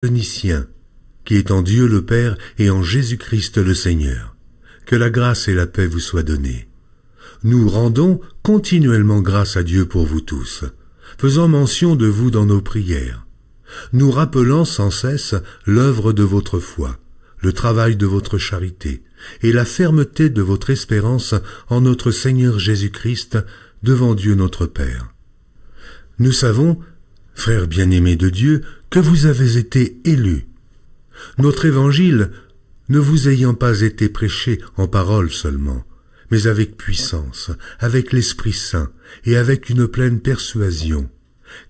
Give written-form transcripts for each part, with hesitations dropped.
Thessaloniciens, qui est en Dieu le Père et en Jésus-Christ le Seigneur. Que la grâce et la paix vous soient données. Nous rendons continuellement grâce à Dieu pour vous tous, faisant mention de vous dans nos prières, nous rappelant sans cesse l'œuvre de votre foi, le travail de votre charité et la fermeté de votre espérance en notre Seigneur Jésus-Christ devant Dieu notre Père. Nous savons, frères bien-aimés de Dieu, que vous avez été élus. Notre évangile ne vous ayant pas été prêché en parole seulement, mais avec puissance, avec l'Esprit Saint et avec une pleine persuasion,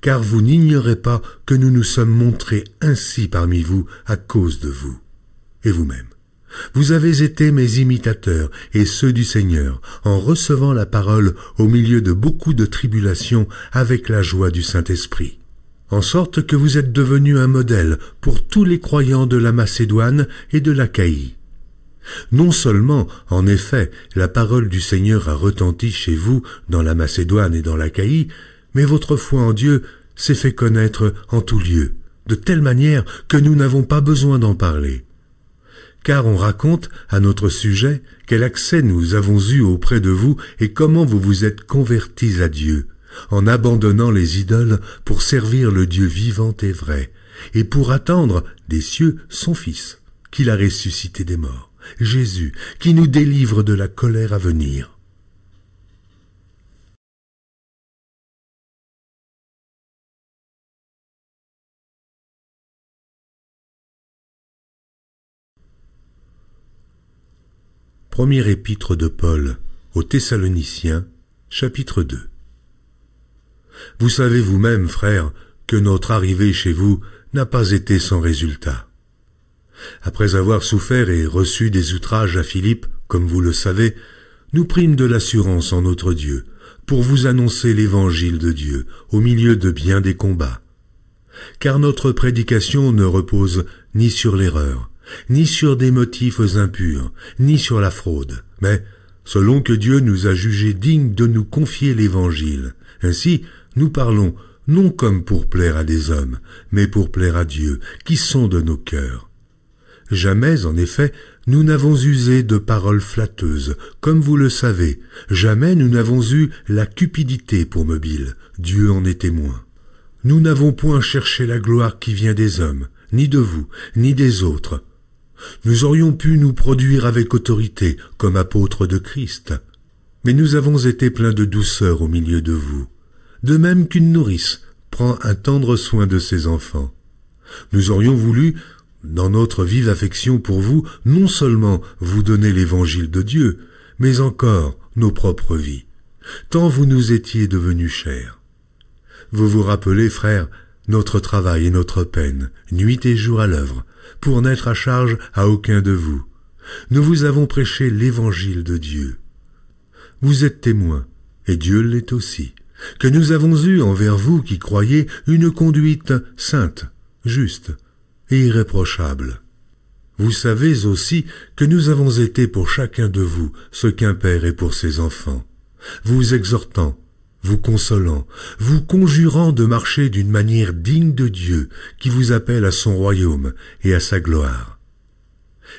car vous n'ignorez pas que nous nous sommes montrés ainsi parmi vous à cause de vous. Et vous-même, vous avez été mes imitateurs et ceux du Seigneur, en recevant la parole au milieu de beaucoup de tribulations avec la joie du Saint-Esprit, en sorte que vous êtes devenus un modèle pour tous les croyants de la Macédoine et de l'Achaïe. Non seulement, en effet, la parole du Seigneur a retenti chez vous dans la Macédoine et dans l'Achaïe, mais votre foi en Dieu s'est fait connaître en tout lieu, de telle manière que nous n'avons pas besoin d'en parler. Car on raconte, à notre sujet, quel accès nous avons eu auprès de vous et comment vous vous êtes convertis à Dieu, en abandonnant les idoles pour servir le Dieu vivant et vrai, et pour attendre des cieux son Fils, qu'il a ressuscité des morts, Jésus, qui nous délivre de la colère à venir. Première épître de Paul aux Thessaloniciens, chapitre 2. Vous savez vous-même, frères, que notre arrivée chez vous n'a pas été sans résultat. Après avoir souffert et reçu des outrages à Philippe, comme vous le savez, nous prîmes de l'assurance en notre Dieu, pour vous annoncer l'évangile de Dieu, au milieu de bien des combats. Car notre prédication ne repose ni sur l'erreur, ni sur des motifs impurs, ni sur la fraude, mais selon que Dieu nous a jugés dignes de nous confier l'évangile. Ainsi, nous parlons non comme pour plaire à des hommes, mais pour plaire à Dieu, qui sonde nos cœurs. Jamais, en effet, nous n'avons usé de paroles flatteuses, comme vous le savez. Jamais nous n'avons eu la cupidité pour mobile. Dieu en est témoin. Nous n'avons point cherché la gloire qui vient des hommes, ni de vous, ni des autres. Nous aurions pu nous produire avec autorité, comme apôtres de Christ. Mais nous avons été pleins de douceur au milieu de vous, de même qu'une nourrice prend un tendre soin de ses enfants. Nous aurions voulu, dans notre vive affection pour vous, non seulement vous donner l'évangile de Dieu, mais encore nos propres vies, tant vous nous étiez devenus chers. Vous vous rappelez, frères, notre travail et notre peine, nuit et jour à l'œuvre, pour n'être à charge à aucun de vous. Nous vous avons prêché l'évangile de Dieu. Vous êtes témoins, et Dieu l'est aussi, que nous avons eu envers vous qui croyez une conduite sainte, juste et irréprochable. Vous savez aussi que nous avons été pour chacun de vous ce qu'un père est pour ses enfants, vous exhortant, vous consolant, vous conjurant de marcher d'une manière digne de Dieu qui vous appelle à son royaume et à sa gloire.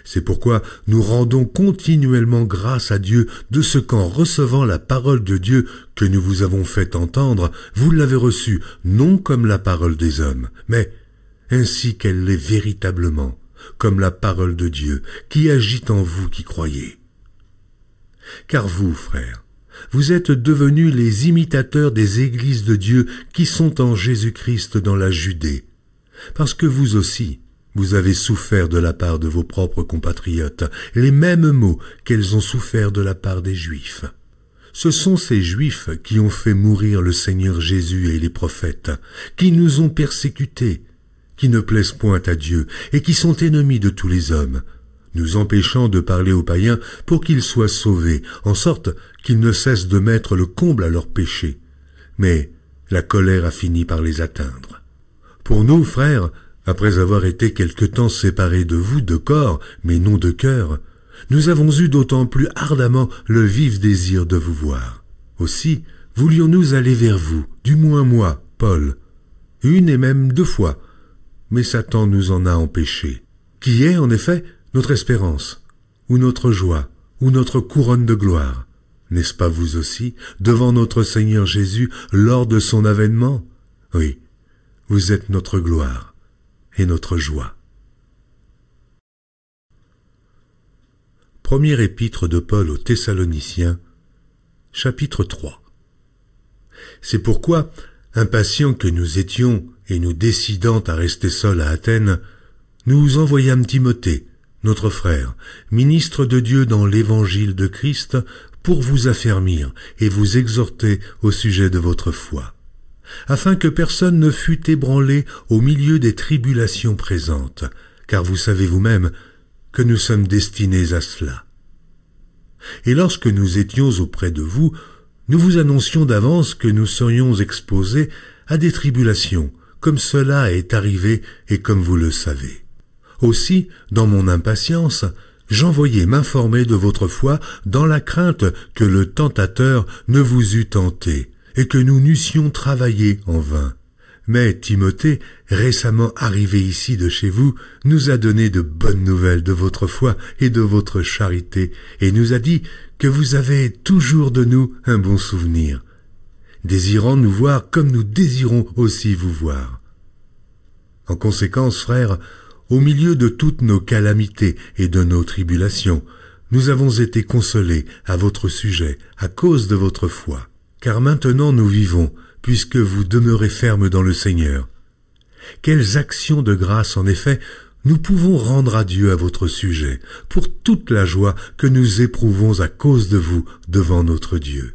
C'est pourquoi nous rendons continuellement grâce à Dieu de ce qu'en recevant la parole de Dieu que nous vous avons fait entendre, vous l'avez reçue non comme la parole des hommes, mais ainsi qu'elle l'est véritablement, comme la parole de Dieu qui agit en vous qui croyez. Car vous, frères, vous êtes devenus les imitateurs des églises de Dieu qui sont en Jésus-Christ dans la Judée, parce que vous aussi, vous avez souffert de la part de vos propres compatriotes les mêmes maux qu'elles ont souffert de la part des Juifs. Ce sont ces Juifs qui ont fait mourir le Seigneur Jésus et les prophètes, qui nous ont persécutés, qui ne plaisent point à Dieu et qui sont ennemis de tous les hommes, nous empêchant de parler aux païens pour qu'ils soient sauvés, en sorte qu'ils ne cessent de mettre le comble à leurs péchés. Mais la colère a fini par les atteindre. Pour nous, frères, après avoir été quelque temps séparés de vous de corps, mais non de cœur, nous avons eu d'autant plus ardemment le vif désir de vous voir. Aussi, voulions-nous aller vers vous, du moins moi, Paul, une et même 2 fois, mais Satan nous en a empêchés. Qui est, en effet, notre espérance, ou notre joie, ou notre couronne de gloire? N'est-ce pas vous aussi, devant notre Seigneur Jésus, lors de son avènement? Oui, vous êtes notre gloire et notre joie. Première épître de Paul aux Thessaloniciens, chapitre 3. C'est pourquoi, impatients que nous étions et nous décidant à rester seuls à Athènes, nous envoyâmes Timothée, notre frère, ministre de Dieu dans l'évangile de Christ, pour vous affermir et vous exhorter au sujet de votre foi, afin que personne ne fût ébranlé au milieu des tribulations présentes, car vous savez vous-même que nous sommes destinés à cela. Et lorsque nous étions auprès de vous, nous vous annoncions d'avance que nous serions exposés à des tribulations, comme cela est arrivé et comme vous le savez. Aussi, dans mon impatience, j'envoyai m'informer de votre foi dans la crainte que le tentateur ne vous eût tenté et que nous n'eussions travaillé en vain. Mais Timothée, récemment arrivé ici de chez vous, nous a donné de bonnes nouvelles de votre foi et de votre charité, et nous a dit que vous avez toujours de nous un bon souvenir, désirant nous voir comme nous désirons aussi vous voir. En conséquence, frères, au milieu de toutes nos calamités et de nos tribulations, nous avons été consolés à votre sujet à cause de votre foi. Car maintenant nous vivons, puisque vous demeurez fermes dans le Seigneur. Quelles actions de grâce, en effet, nous pouvons rendre à Dieu à votre sujet, pour toute la joie que nous éprouvons à cause de vous devant notre Dieu.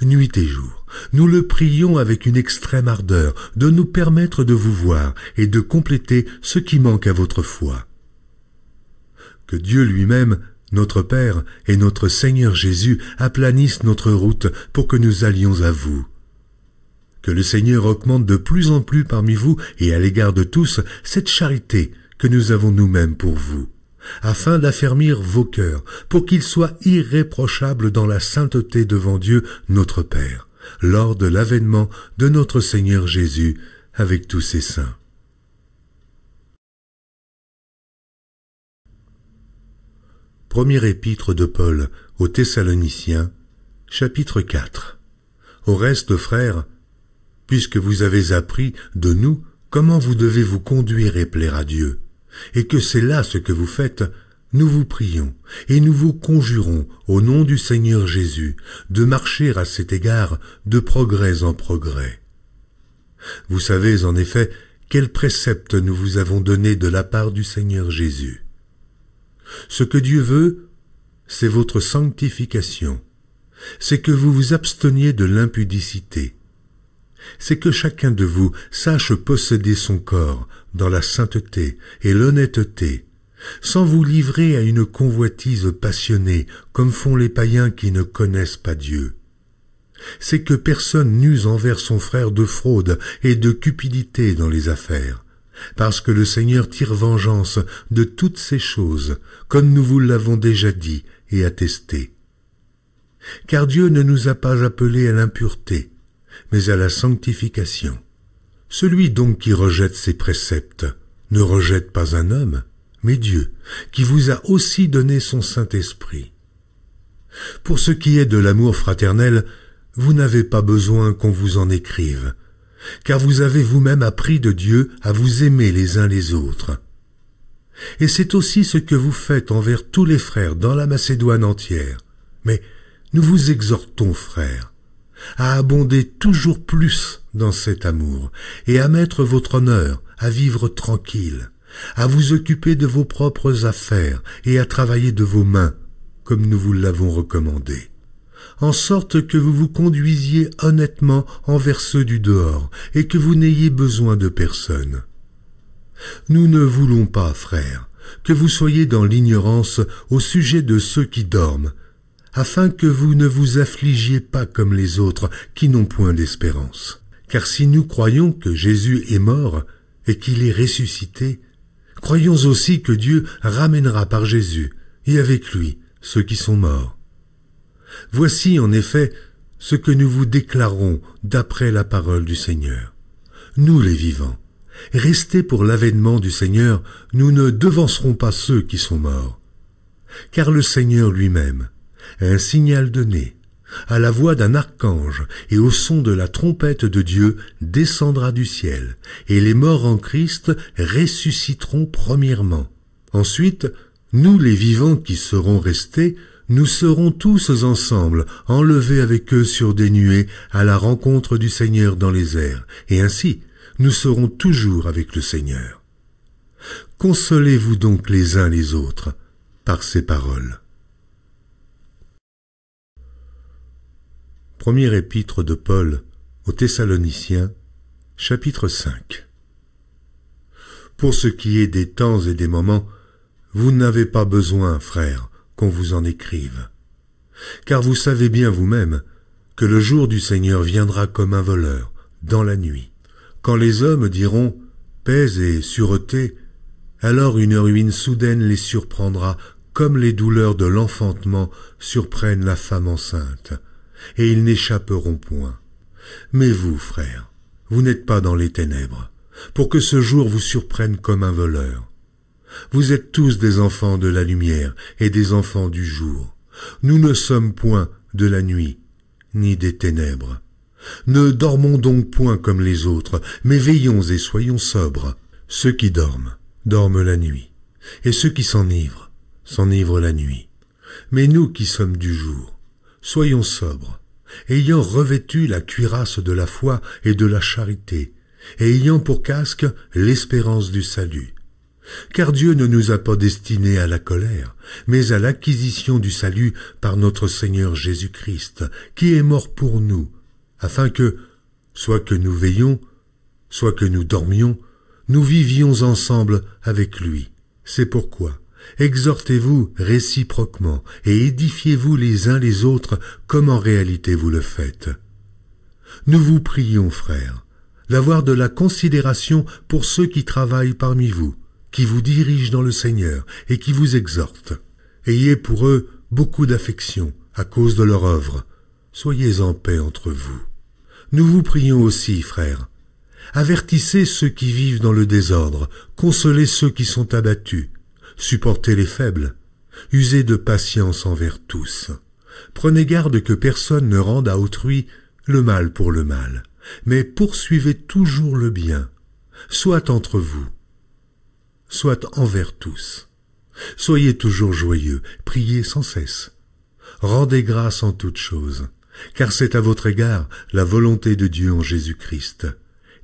Nuit et jour, nous le prions avec une extrême ardeur de nous permettre de vous voir et de compléter ce qui manque à votre foi. Que Dieu lui-même, notre Père et notre Seigneur Jésus aplanissent notre route pour que nous allions à vous. Que le Seigneur augmente de plus en plus parmi vous et à l'égard de tous cette charité que nous avons nous-mêmes pour vous, afin d'affermir vos cœurs, pour qu'ils soient irréprochables dans la sainteté devant Dieu notre Père, lors de l'avènement de notre Seigneur Jésus avec tous ses saints. Première épître de Paul aux Thessaloniciens, chapitre 4. Au reste, frères, puisque vous avez appris de nous comment vous devez vous conduire et plaire à Dieu, et que c'est là ce que vous faites, nous vous prions et nous vous conjurons au nom du Seigneur Jésus de marcher à cet égard de progrès en progrès. Vous savez en effet quels préceptes nous vous avons donnés de la part du Seigneur Jésus. Ce que Dieu veut, c'est votre sanctification, c'est que vous vous absteniez de l'impudicité, c'est que chacun de vous sache posséder son corps dans la sainteté et l'honnêteté, sans vous livrer à une convoitise passionnée comme font les païens qui ne connaissent pas Dieu. C'est que personne n'use envers son frère de fraude et de cupidité dans les affaires, parce que le Seigneur tire vengeance de toutes ces choses, comme nous vous l'avons déjà dit et attesté. Car Dieu ne nous a pas appelés à l'impureté, mais à la sanctification. Celui donc qui rejette ses préceptes ne rejette pas un homme, mais Dieu, qui vous a aussi donné son Saint-Esprit. Pour ce qui est de l'amour fraternel, vous n'avez pas besoin qu'on vous en écrive, car vous avez vous-même appris de Dieu à vous aimer les uns les autres. Et c'est aussi ce que vous faites envers tous les frères dans la Macédoine entière. Mais nous vous exhortons, frères, à abonder toujours plus dans cet amour, et à mettre votre honneur à vivre tranquille, à vous occuper de vos propres affaires et à travailler de vos mains, comme nous vous l'avons recommandé, en sorte que vous vous conduisiez honnêtement envers ceux du dehors, et que vous n'ayez besoin de personne. Nous ne voulons pas, frères, que vous soyez dans l'ignorance au sujet de ceux qui dorment, afin que vous ne vous affligiez pas comme les autres qui n'ont point d'espérance. Car si nous croyons que Jésus est mort et qu'il est ressuscité, croyons aussi que Dieu ramènera par Jésus et avec lui ceux qui sont morts. Voici en effet ce que nous vous déclarons d'après la parole du Seigneur. Nous les vivants, Restez pour l'avènement du Seigneur, nous ne devancerons pas ceux qui sont morts. Car le Seigneur lui-même, à un signal donné, à la voix d'un archange et au son de la trompette de Dieu, descendra du ciel, et les morts en Christ ressusciteront premièrement. Ensuite, nous les vivants qui serons restés, nous serons tous ensemble enlevés avec eux sur des nuées à la rencontre du Seigneur dans les airs, et ainsi nous serons toujours avec le Seigneur. Consolez-vous donc les uns les autres par ces paroles. Première épître de Paul aux Thessaloniciens, chapitre 5. Pour ce qui est des temps et des moments, vous n'avez pas besoin, frères, qu'on vous en écrive. Car vous savez bien vous-même que le jour du Seigneur viendra comme un voleur, dans la nuit. Quand les hommes diront « paix et sûreté », alors une ruine soudaine les surprendra, comme les douleurs de l'enfantement surprennent la femme enceinte, et ils n'échapperont point. Mais vous, frères, vous n'êtes pas dans les ténèbres, pour que ce jour vous surprenne comme un voleur. Vous êtes tous des enfants de la lumière et des enfants du jour. Nous ne sommes point de la nuit, ni des ténèbres. Ne dormons donc point comme les autres, mais veillons et soyons sobres. Ceux qui dorment, dorment la nuit, et ceux qui s'enivrent, s'enivrent la nuit. Mais nous qui sommes du jour, soyons sobres, ayant revêtu la cuirasse de la foi et de la charité, et ayant pour casque l'espérance du salut. Car Dieu ne nous a pas destinés à la colère, mais à l'acquisition du salut par notre Seigneur Jésus-Christ, qui est mort pour nous, afin que, soit que nous veillions, soit que nous dormions, nous vivions ensemble avec lui. C'est pourquoi, exhortez-vous réciproquement et édifiez-vous les uns les autres comme en réalité vous le faites. Nous vous prions, frères, d'avoir de la considération pour ceux qui travaillent parmi vous, qui vous dirigent dans le Seigneur et qui vous exhortent. Ayez pour eux beaucoup d'affection à cause de leur œuvre. Soyez en paix entre vous. Nous vous prions aussi, frères. Avertissez ceux qui vivent dans le désordre, consolez ceux qui sont abattus, supportez les faibles, usez de patience envers tous. Prenez garde que personne ne rende à autrui le mal pour le mal, mais poursuivez toujours le bien, soit entre vous, soit envers tous. Soyez toujours joyeux, priez sans cesse. Rendez grâce en toutes choses, car c'est à votre égard la volonté de Dieu en Jésus-Christ.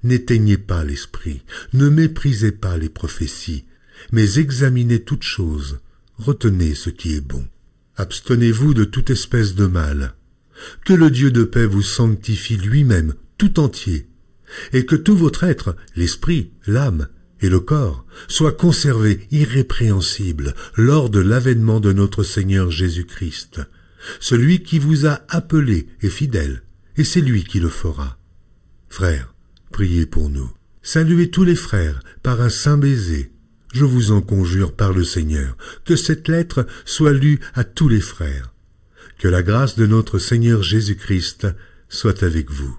N'éteignez pas l'esprit, ne méprisez pas les prophéties, mais examinez toutes choses, retenez ce qui est bon. Abstenez-vous de toute espèce de mal. Que le Dieu de paix vous sanctifie lui-même, tout entier, et que tout votre être, l'esprit, l'âme et le corps, soit conservé irrépréhensible lors de l'avènement de notre Seigneur Jésus-Christ. Celui qui vous a appelé est fidèle, et c'est lui qui le fera. Frères, priez pour nous. Saluez tous les frères par un saint baiser. Je vous en conjure par le Seigneur, que cette lettre soit lue à tous les frères. Que la grâce de notre Seigneur Jésus-Christ soit avec vous.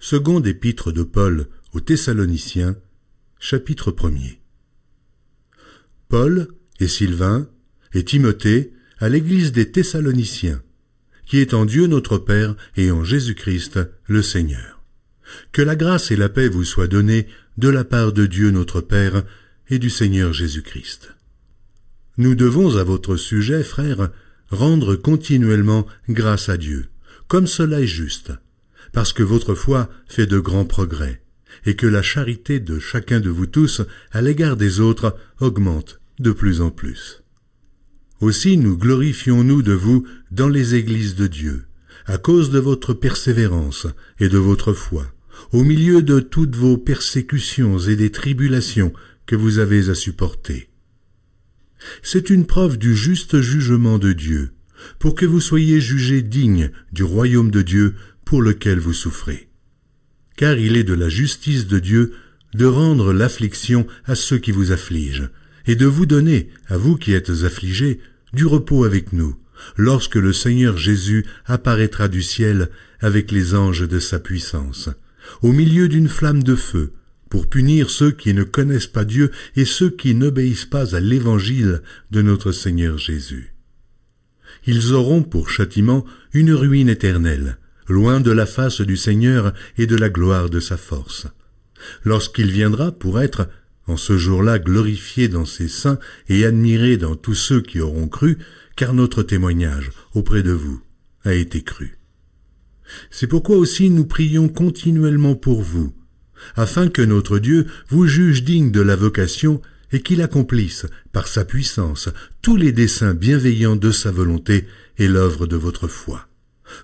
Seconde épître de Paul aux Thessaloniciens, chapitre 1er. Paul et Sylvain et Timothée à l'église des Thessaloniciens, qui est en Dieu notre Père et en Jésus-Christ le Seigneur. Que la grâce et la paix vous soient données de la part de Dieu notre Père et du Seigneur Jésus-Christ. Nous devons à votre sujet, frères, rendre continuellement grâce à Dieu, comme cela est juste, parce que votre foi fait de grands progrès, et que la charité de chacun de vous tous à l'égard des autres augmente de plus en plus. Aussi nous glorifions-nous de vous dans les églises de Dieu, à cause de votre persévérance et de votre foi, au milieu de toutes vos persécutions et des tribulations que vous avez à supporter. C'est une preuve du juste jugement de Dieu, pour que vous soyez jugés dignes du royaume de Dieu pour lequel vous souffrez. Car il est de la justice de Dieu de rendre l'affliction à ceux qui vous affligent, et de vous donner, à vous qui êtes affligés, du repos avec nous, lorsque le Seigneur Jésus apparaîtra du ciel avec les anges de sa puissance, au milieu d'une flamme de feu, pour punir ceux qui ne connaissent pas Dieu et ceux qui n'obéissent pas à l'évangile de notre Seigneur Jésus. Ils auront pour châtiment une ruine éternelle, loin de la face du Seigneur et de la gloire de sa force, lorsqu'il viendra pour être, en ce jour-là, glorifié dans ses saints et admiré dans tous ceux qui auront cru, car notre témoignage auprès de vous a été cru. C'est pourquoi aussi nous prions continuellement pour vous, afin que notre Dieu vous juge digne de la vocation et qu'il accomplisse, par sa puissance, tous les desseins bienveillants de sa volonté et l'œuvre de votre foi,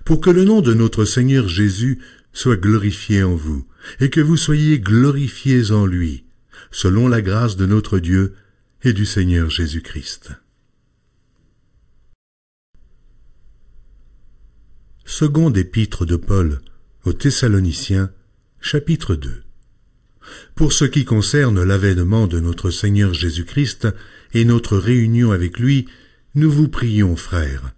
pour que le nom de notre Seigneur Jésus soit glorifié en vous, et que vous soyez glorifiés en lui, selon la grâce de notre Dieu et du Seigneur Jésus-Christ. Seconde épître de Paul aux Thessaloniciens, chapitre 2. Pour ce qui concerne l'avènement de notre Seigneur Jésus-Christ et notre réunion avec lui, nous vous prions, frères,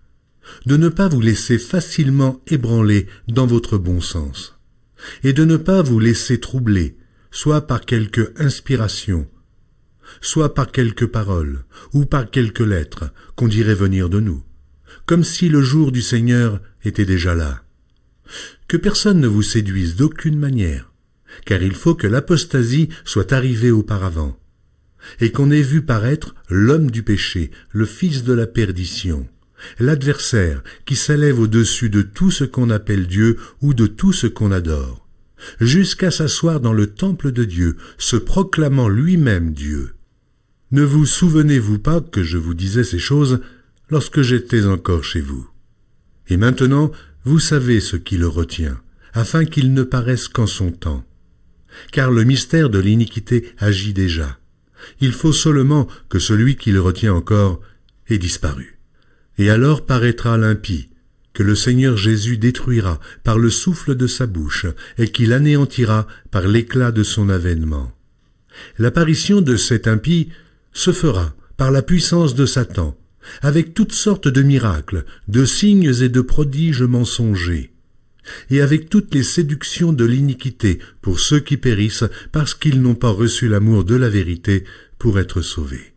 de ne pas vous laisser facilement ébranler dans votre bon sens, et de ne pas vous laisser troubler, soit par quelque inspiration, soit par quelque parole, ou par quelque lettre qu'on dirait venir de nous, comme si le jour du Seigneur était déjà là. Que personne ne vous séduise d'aucune manière, car il faut que l'apostasie soit arrivée auparavant, et qu'on ait vu paraître l'homme du péché, le fils de la perdition, l'adversaire qui s'élève au-dessus de tout ce qu'on appelle Dieu ou de tout ce qu'on adore, jusqu'à s'asseoir dans le temple de Dieu, se proclamant lui-même Dieu. Ne vous souvenez-vous pas que je vous disais ces choses lorsque j'étais encore chez vous? Et maintenant, vous savez ce qui le retient, afin qu'il ne paraisse qu'en son temps. Car le mystère de l'iniquité agit déjà. Il faut seulement que celui qui le retient encore ait disparu. Et alors paraîtra l'impie, que le Seigneur Jésus détruira par le souffle de sa bouche, et qu'il anéantira par l'éclat de son avènement. L'apparition de cet impie se fera par la puissance de Satan, avec toutes sortes de miracles, de signes et de prodiges mensongers, et avec toutes les séductions de l'iniquité pour ceux qui périssent parce qu'ils n'ont pas reçu l'amour de la vérité pour être sauvés.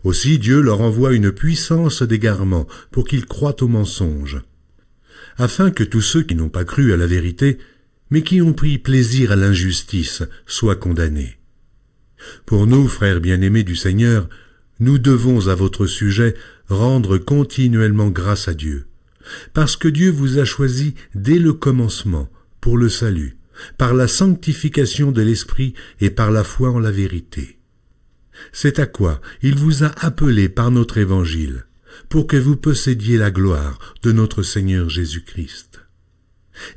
Aussi Dieu leur envoie une puissance d'égarement pour qu'ils croient au mensonge, afin que tous ceux qui n'ont pas cru à la vérité, mais qui ont pris plaisir à l'injustice, soient condamnés. Pour nous, frères bien-aimés du Seigneur, nous devons à votre sujet rendre continuellement grâce à Dieu, parce que Dieu vous a choisi dès le commencement pour le salut, par la sanctification de l'Esprit et par la foi en la vérité. C'est à quoi il vous a appelé par notre évangile, pour que vous possédiez la gloire de notre Seigneur Jésus-Christ.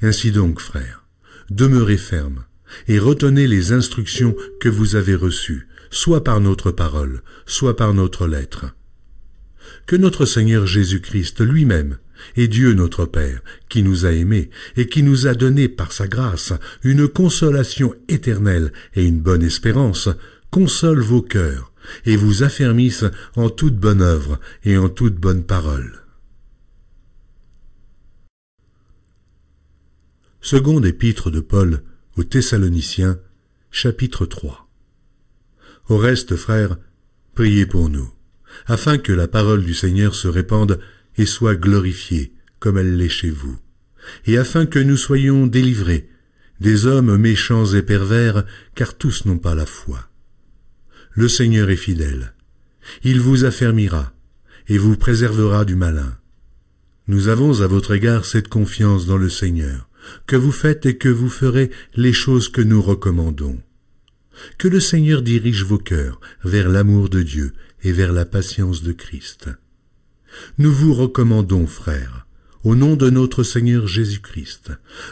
Ainsi donc, frères, demeurez fermes et retenez les instructions que vous avez reçues, soit par notre parole, soit par notre lettre. Que notre Seigneur Jésus-Christ lui-même, et Dieu notre Père, qui nous a aimés et qui nous a donné par sa grâce une consolation éternelle et une bonne espérance, console vos cœurs et vous affermisse en toute bonne œuvre et en toute bonne parole. Seconde épître de Paul aux Thessaloniciens, chapitre 3. Au reste, frères, priez pour nous, afin que la parole du Seigneur se répande et soit glorifiée, comme elle l'est chez vous, et afin que nous soyons délivrés des hommes méchants et pervers, car tous n'ont pas la foi. Le Seigneur est fidèle. Il vous affermira et vous préservera du malin. Nous avons à votre égard cette confiance dans le Seigneur, que vous faites et que vous ferez les choses que nous recommandons. Que le Seigneur dirige vos cœurs vers l'amour de Dieu et vers la patience de Christ. Nous vous recommandons, frères, au nom de notre Seigneur Jésus-Christ,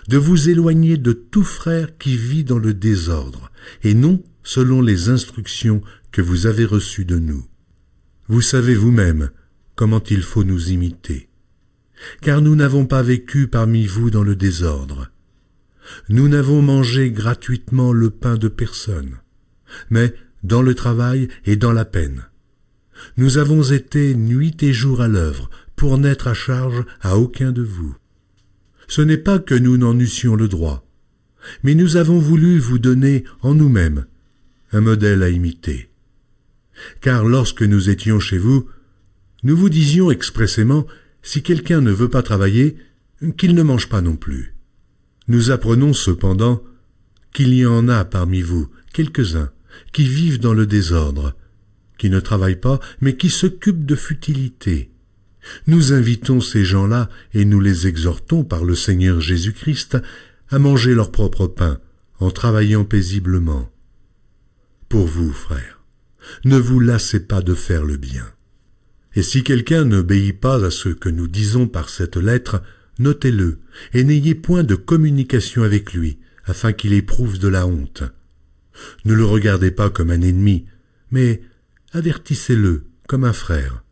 de vous éloigner de tout frère qui vit dans le désordre, et non selon les instructions que vous avez reçues de nous. Vous savez vous-même comment il faut nous imiter, car nous n'avons pas vécu parmi vous dans le désordre. Nous n'avons mangé gratuitement le pain de personne, mais dans le travail et dans la peine. Nous avons été nuit et jour à l'œuvre pour n'être à charge à aucun de vous. Ce n'est pas que nous n'en eussions le droit, mais nous avons voulu vous donner en nous-mêmes un modèle à imiter. Car lorsque nous étions chez vous, nous vous disions expressément, si quelqu'un ne veut pas travailler, qu'il ne mange pas non plus. Nous apprenons cependant qu'il y en a parmi vous quelques-uns qui vivent dans le désordre, qui ne travaillent pas, mais qui s'occupent de futilités. Nous invitons ces gens-là et nous les exhortons par le Seigneur Jésus-Christ à manger leur propre pain en travaillant paisiblement. Pour vous, frères, ne vous lassez pas de faire le bien. Et si quelqu'un n'obéit pas à ce que nous disons par cette lettre, notez-le et n'ayez point de communication avec lui, afin qu'il éprouve de la honte. Ne le regardez pas comme un ennemi, mais avertissez-le comme un frère.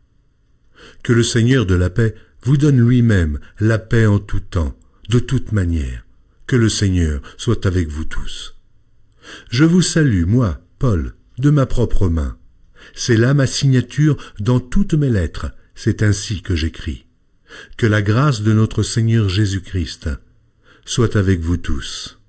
Que le Seigneur de la paix vous donne lui-même la paix en tout temps, de toute manière. Que le Seigneur soit avec vous tous. Je vous salue, moi, Paul, de ma propre main. C'est là ma signature dans toutes mes lettres, c'est ainsi que j'écris. Que la grâce de notre Seigneur Jésus-Christ soit avec vous tous.